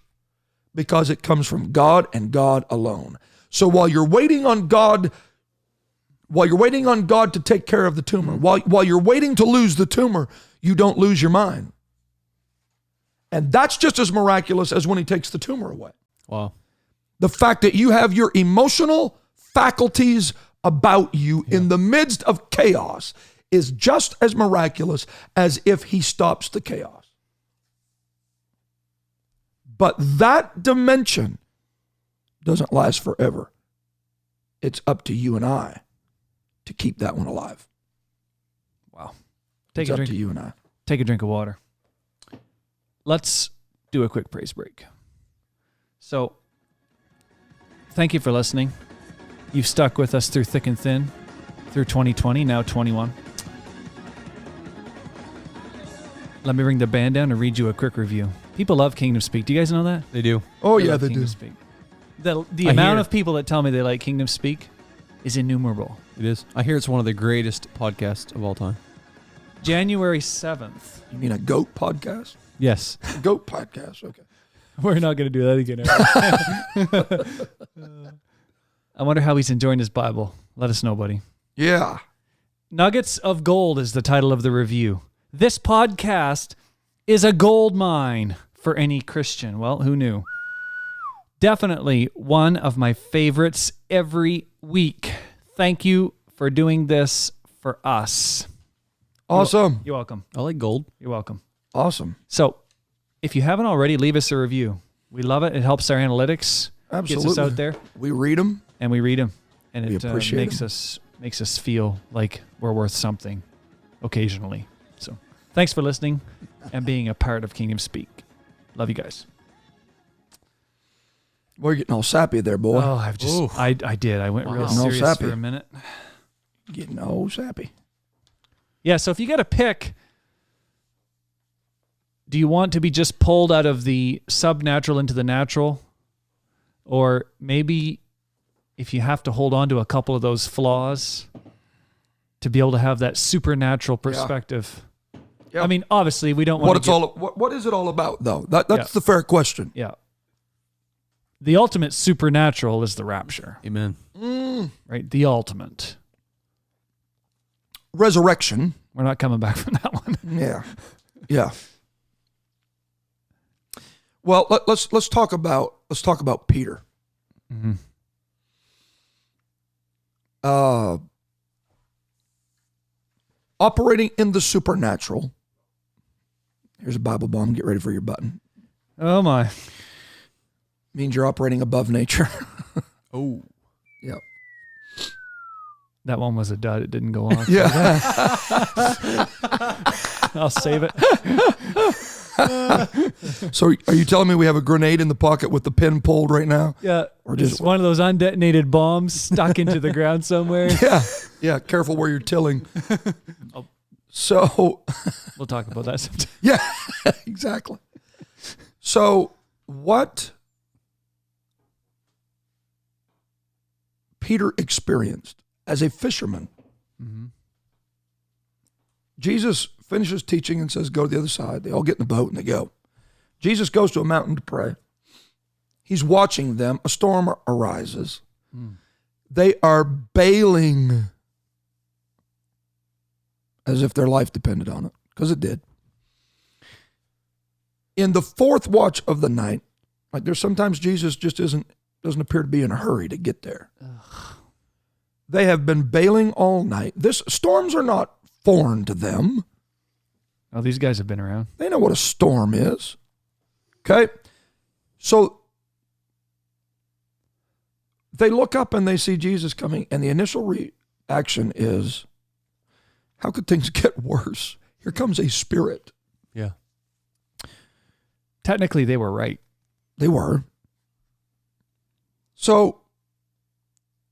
because it comes from God and God alone. So while you're waiting on God to take care of the tumor, while you're waiting to lose the tumor, you don't lose your mind. And that's just as miraculous as when he takes the tumor away. Wow. The fact that you have your emotional faculties about you in the midst of chaos is just as miraculous as if he stops the chaos. But that dimension doesn't last forever. It's up to you and I to keep that one alive. Wow. It's up to you and I. Take a drink of water. Let's do a quick praise break. So, thank you for listening. You've stuck with us through thick and thin, through 2020, now 21. Let me bring the band down and read you a quick review. People love Kingdom Speak. Do you guys know that? They do. Oh, they yeah, they Kingdom do. Speak. The amount of people that tell me they like Kingdom Speak is innumerable. It is. I hear it's one of the greatest podcasts of all time. January 7th. You mean a goat podcast? Yes. Goat podcast, okay. We're not going to do that again. I wonder how he's enjoying his Bible. Let us know, buddy. Yeah. Nuggets of Gold is the title of the review. This podcast is a gold mine for any Christian. Well, who knew? Definitely one of my favorites every week. Thank you for doing this for us. Awesome. You're welcome. I like gold. You're welcome. Awesome. So, if you haven't already, leave us a review. We love it. It helps our analytics. Absolutely. Gets us out there. We read them. And we read them. And we it appreciate makes us feel like we're worth something occasionally. So, thanks for listening and being a part of Kingdom Speak. Love you guys. Well, you're getting all sappy there, boy. Oh, I've just, I did. I went real Getting all serious sappy. for a minute. Getting all sappy. Yeah, so if you got to pick, do you want to be just pulled out of the subnatural into the natural? Or maybe if you have to hold on to a couple of those flaws to be able to have that supernatural perspective. Yeah. I mean, obviously, we don't want what is it all about, though? That's the fair question. Yeah. The ultimate supernatural is the rapture. Amen. Right? The ultimate. Resurrection. We're not coming back from that one. Yeah. Yeah. Well, let's talk about Peter. Mm-hmm. Operating in the supernatural. Here's a Bible bomb. Get ready for your button. Oh my. Means you're operating above nature. Oh. Yep. That one was a dud. It didn't go off. Yeah. I'll save it. So are you telling me we have a grenade in the pocket with the pin pulled right now? Yeah. Or Just just one of those undetonated bombs stuck into the ground somewhere. Yeah. Yeah. Careful where you're tilling. So We'll talk about that sometime. yeah, exactly. So what Peter experienced as a fisherman, Jesus finishes teaching and says, go to the other side. They all get in the boat and they go. Jesus goes to a mountain to pray. He's watching them. A storm arises. They are bailing as if their life depended on it, because it did. In the fourth watch of the night, like there's sometimes Jesus just doesn't appear to be in a hurry to get there. Ugh. They have been bailing all night. Storms are not foreign to them. Oh, these guys have been around. They know what a storm is. Okay? So they look up and they see Jesus coming, and the initial reaction is, how could things get worse? Here comes a spirit. Yeah. Technically, they were right. They were. So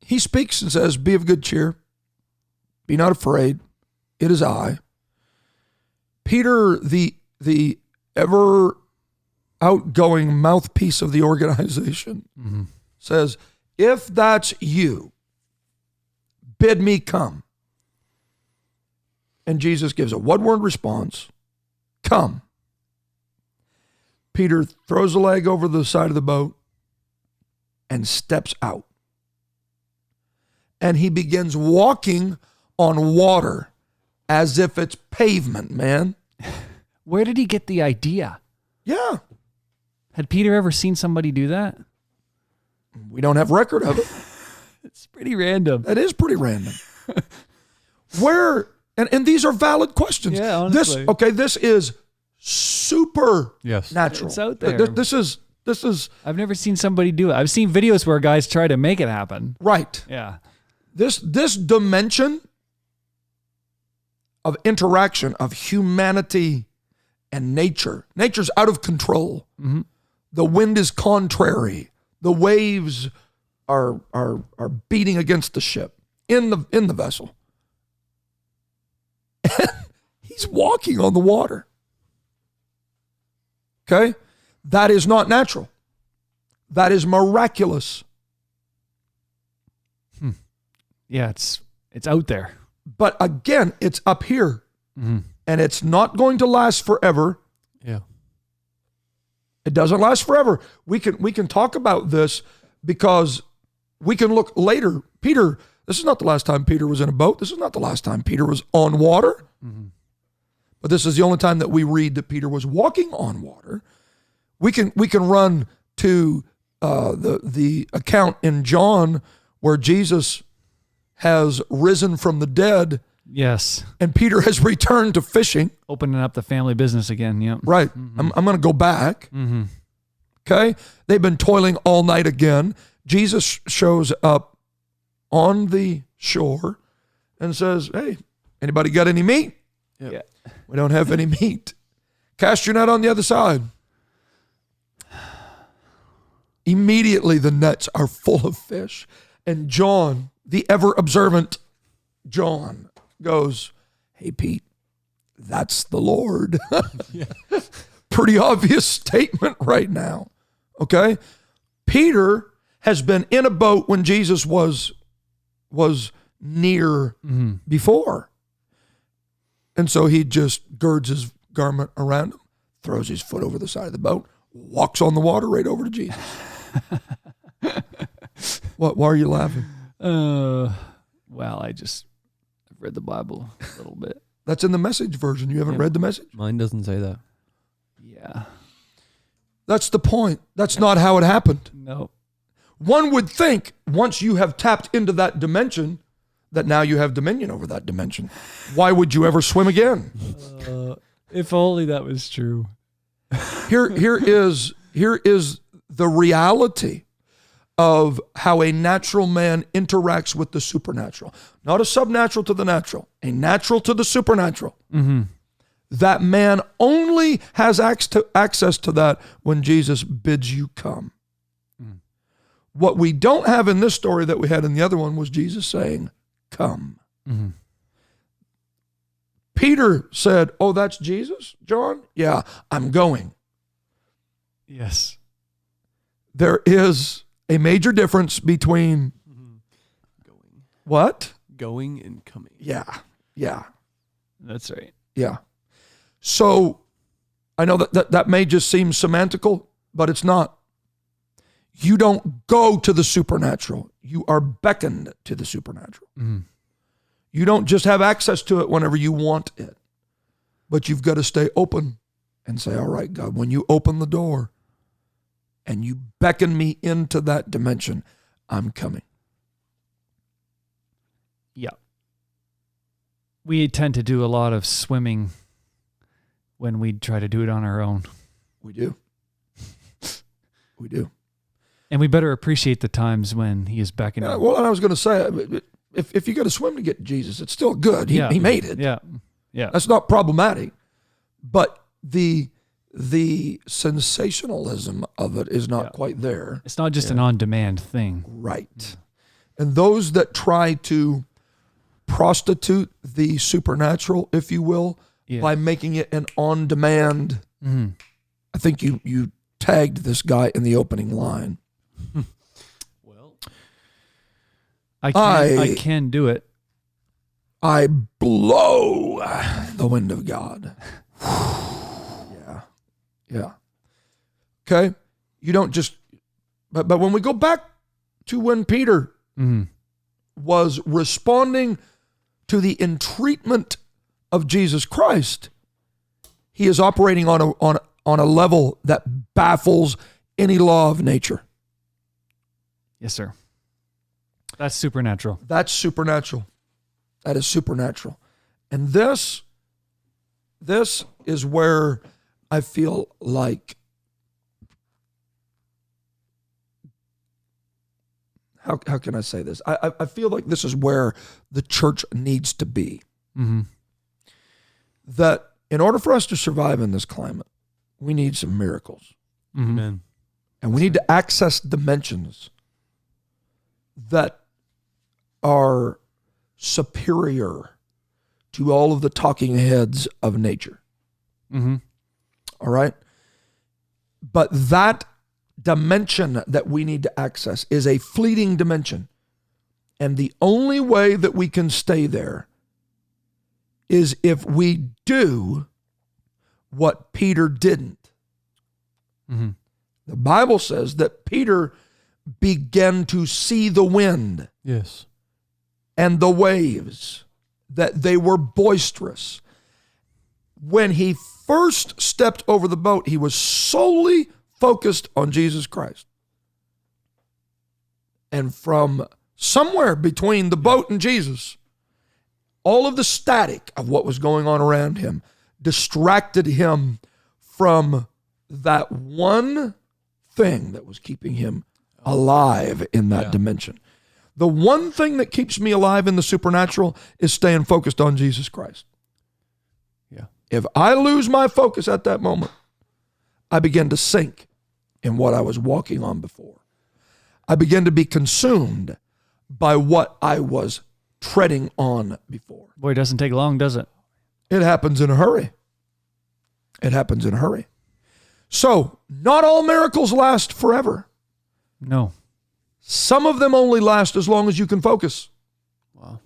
he speaks and says, be of good cheer. Be not afraid. It is I. Peter, the ever outgoing mouthpiece of the organization, says, if that's you, bid me come. And Jesus gives a one-word response, come. Peter throws a leg over the side of the boat and steps out. And he begins walking on water as if it's pavement, man. Where did he get the idea? Yeah. Had Peter ever seen somebody do that? We don't have record of it. It's pretty random. That is pretty random. Where, and these are valid questions. Yeah, honestly. This is super natural. It's out there. This is I've never seen somebody do it. I've seen videos where guys try to make it happen. right. Yeah. This dimension of interaction of humanity and nature. Nature's out of control. Mm-hmm. The wind is contrary. The waves are beating against the ship in the vessel. And he's walking on the water. Okay? That is not natural. That is miraculous. Yeah, it's out there. But again, it's up here. Mm-hmm. And it's not going to last forever. Yeah. It doesn't last forever. We can talk about this because we can look later. Peter, this is not the last time Peter was in a boat. This is not the last time Peter was on water. Mm-hmm. But this is the only time that we read that Peter was walking on water. We can run to the account in John where Jesus has risen from the dead. Yes. And Peter has returned to fishing. Opening up the family business again. Yep. Right. Mm-hmm. I'm going to go back. Mm-hmm. Okay. They've been toiling all night again. Jesus shows up on the shore and says, hey, anybody got any meat? Yep. Yeah. We don't have any meat. Cast your net on the other side. Immediately the nets are full of fish. And John, the ever observant John, goes, "Hey, Pete, that's the Lord." Pretty obvious statement right now. Okay? Peter has been in a boat when Jesus was near before. And so he just girds his garment around him, throws his foot over the side of the boat, walks on the water right over to Jesus. What? Why are you laughing? Well, I've read the Bible a little bit. That's in the Message version. You haven't read the Message? Mine doesn't say that. Yeah. That's the point. That's not how it happened. No. One would think once you have tapped into that dimension that now you have dominion over that dimension. Why would you ever swim again? If only that was true. Here is the reality of how a natural man interacts with the supernatural. Not a subnatural to the natural, a natural to the supernatural. Mm-hmm. That man only has access to that when Jesus bids you come. What we don't have in this story that we had in the other one was Jesus saying, "Come." Mm-hmm. Peter said, "Oh, that's Jesus, John? Yeah, I'm going." Yes. There is a major difference between Going. what? Going and coming. Yeah. That's right. Yeah. So I know that may just seem semantical, but it's not. You don't go to the supernatural. You are beckoned to the supernatural. Mm-hmm. You don't just have access to it whenever you want it, but you've got to stay open and say, "All right, God, when you open the door and you beckon me into that dimension, I'm coming." Yeah. We tend to do a lot of swimming when we try to do it on our own. We do. We do. And we better appreciate the times when he is beckoning. Yeah, well, and I was going to say, if you got to swim to get to Jesus, it's still good. He made it. Yeah. That's not problematic. But the sensationalism of it is not quite there. It's not just an on-demand thing. Right. And those that try to prostitute the supernatural, if you will, by making it an on-demand, I think you tagged this guy in the opening line. Well, I can do it. I blow the wind of God. Yeah. Okay? You don't just, but when we go back to when Peter was responding to the entreatment of Jesus Christ, he is operating on a level that baffles any law of nature. Yes, sir. That's supernatural. That's supernatural. That is supernatural. And this is where I feel like, how can I say this? I feel like this is where the church needs to be. Mm-hmm. That in order for us to survive in this climate, we need some miracles. Mm-hmm. Amen. And we need to access dimensions that are superior to all of the talking heads of nature. Mm-hmm. All right? But that dimension that we need to access is a fleeting dimension. And the only way that we can stay there is if we do what Peter didn't. Mm-hmm. The Bible says that Peter began to see the wind Yes. and the waves, that they were boisterous. When he first stepped over the boat, he was solely focused on Jesus Christ. And from somewhere between the boat and Jesus, all of the static of what was going on around him distracted him from that one thing that was keeping him alive in that dimension. The one thing that keeps me alive in the supernatural is staying focused on Jesus Christ. Yeah. If I lose my focus at that moment, I begin to sink in what I was walking on before. I began to be consumed by what I was treading on before. Boy, it doesn't take long, does it? It happens in a hurry. It happens in a hurry. So, not all miracles last forever. No. Some of them only last as long as you can focus. Wow.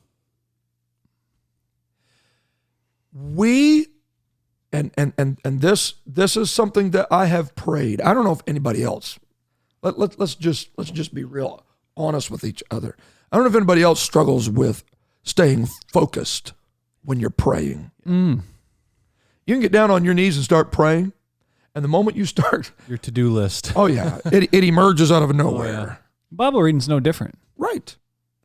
This is something that I have prayed. I don't know if anybody else. Let's just be real honest with each other. I don't know if anybody else struggles with staying focused when you're praying. You can get down on your knees and start praying, and the moment you start, Your to-do list. oh yeah, it emerges out of nowhere. yeah. Bible reading's no different. Right.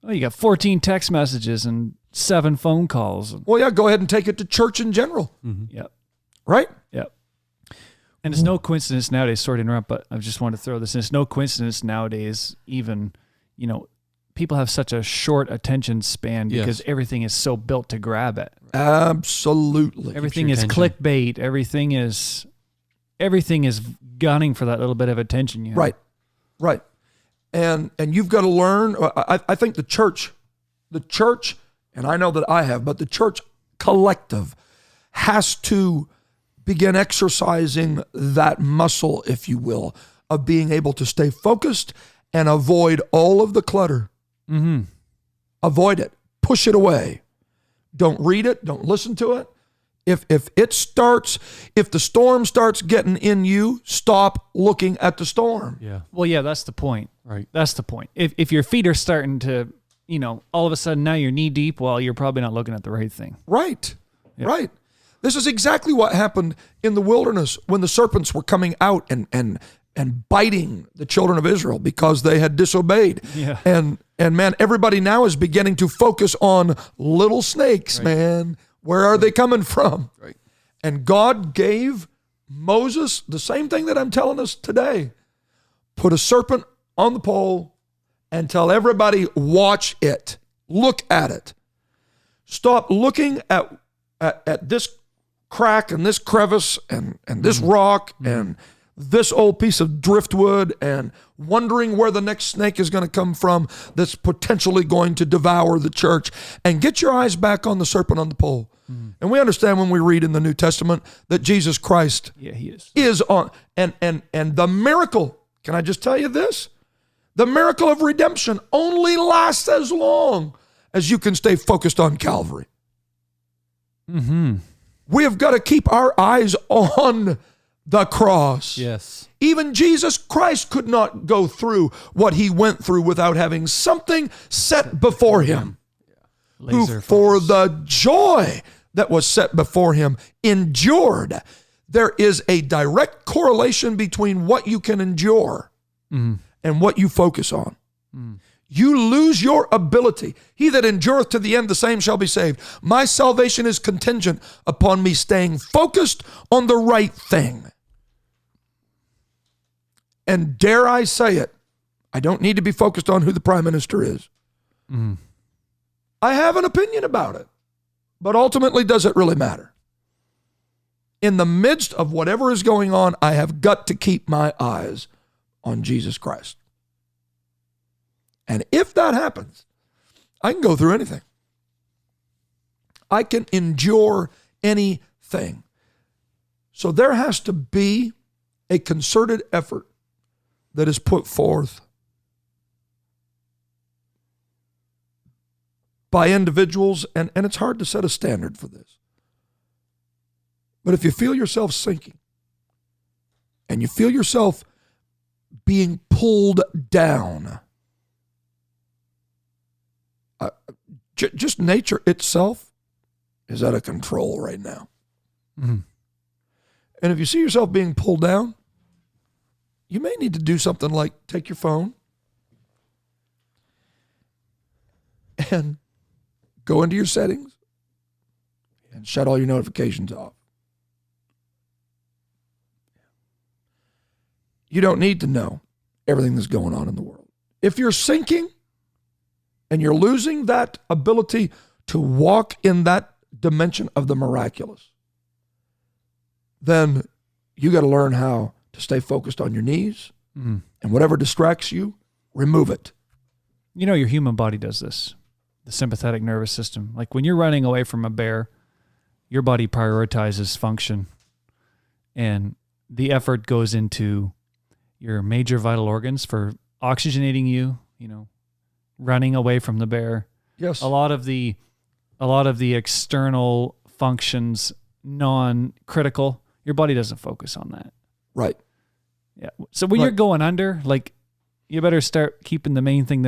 Oh, you got 14 text messages and 7 phone calls. Well, yeah, go ahead and take it to church in general. Yep. Right? Yep. And it's no coincidence nowadays, sorry to interrupt, but I just want to throw this in. It's no coincidence nowadays, even, people have such a short attention span because everything is so built to grab it. Absolutely. Everything is clickbait. Everything is gunning for that little bit of attention. You have. Right. And you've got to learn. I think the church, and I know that I have, but the church collective has to begin exercising that muscle, if you will, of being able to stay focused and avoid all of the clutter. Mm-hmm. Avoid it. Push it away. Don't read it. Don't listen to it. If the storm starts getting in you, stop looking at the storm. Yeah. Well, yeah, that's the point. Right. That's the point. If your feet are starting to, all of a sudden now you're knee deep, well, you're probably not looking at the right thing. Right. Yep. Right. This is exactly what happened in the wilderness when the serpents were coming out and biting the children of Israel because they had disobeyed. Yeah. And man, everybody now is beginning to focus on little snakes, man. Where are they coming from? Right. And God gave Moses the same thing that I'm telling us today. Put a serpent on the pole and tell everybody, watch it. Look at it. Stop looking at this crack and this crevice and this rock and this old piece of driftwood and wondering where the next snake is going to come from that's potentially going to devour the church, and get your eyes back on the serpent on the pole. And we understand when we read in the New Testament that Jesus Christ he is on, and the miracle, can I just tell you this? The miracle of redemption only lasts as long as you can stay focused on Calvary. Mm-hmm. We have got to keep our eyes on the cross. Yes. Even Jesus Christ could not go through what he went through without having something set before him. Who for the joy that was set before him endured. There is a direct correlation between what you can endure and what you focus on. You lose your ability. He that endureth to the end, the same shall be saved. My salvation is contingent upon me staying focused on the right thing. And dare I say it, I don't need to be focused on who the prime minister is. I have an opinion about it, but ultimately, does it really matter? In the midst of whatever is going on, I have got to keep my eyes on Jesus Christ. And if that happens, I can go through anything. I can endure anything. So there has to be a concerted effort that is put forth by individuals, and it's hard to set a standard for this. But if you feel yourself sinking and you feel yourself being pulled down, just nature itself is out of control right now. And if you see yourself being pulled down, you may need to do something like take your phone and go into your settings and shut all your notifications off. You don't need to know everything that's going on in the world. If you're sinking and you're losing that ability to walk in that dimension of the miraculous, then you got to learn how to stay focused on your knees and whatever distracts you, remove it. You know, your human body does this. The sympathetic nervous system. Like when you're running away from a bear, your body prioritizes function, and the effort goes into your major vital organs for oxygenating you, running away from the bear. Yes. A lot of the external functions, non-critical, your body doesn't focus on that. Right. Yeah. So when you're going under, like, you better start keeping the main thing,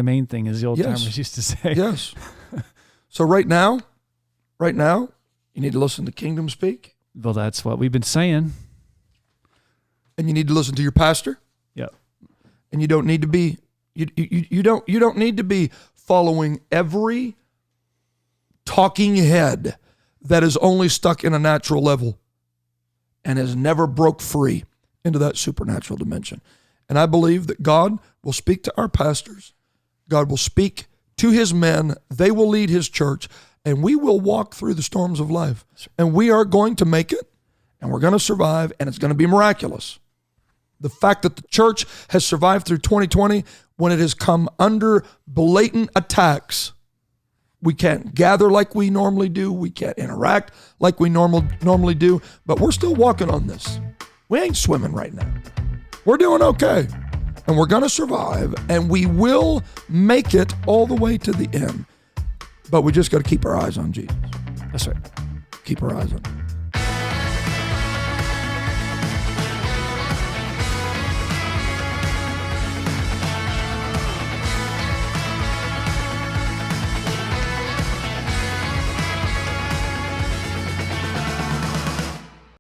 as the old timers used to say. Yes. So right now, you need to listen to Kingdom Speak. Well, that's what we've been saying. And you need to listen to your pastor. Yep. And you don't need to be you don't need to be following every talking head that is only stuck in a natural level and has never broke free into that supernatural dimension. And I believe that God will speak to our pastors. God will speak to his men. They will lead his church, and we will walk through the storms of life. And we are going to make it, and we're going to survive, and it's going to be miraculous. The fact that the church has survived through 2020 when it has come under blatant attacks. We can't gather like we normally do. We can't interact like we normally do, but we're still walking on this. We ain't swimming right now. We're doing okay, and we're going to survive, and we will make it all the way to the end. But we just got to keep our eyes on Jesus. That's right. Keep our eyes on him.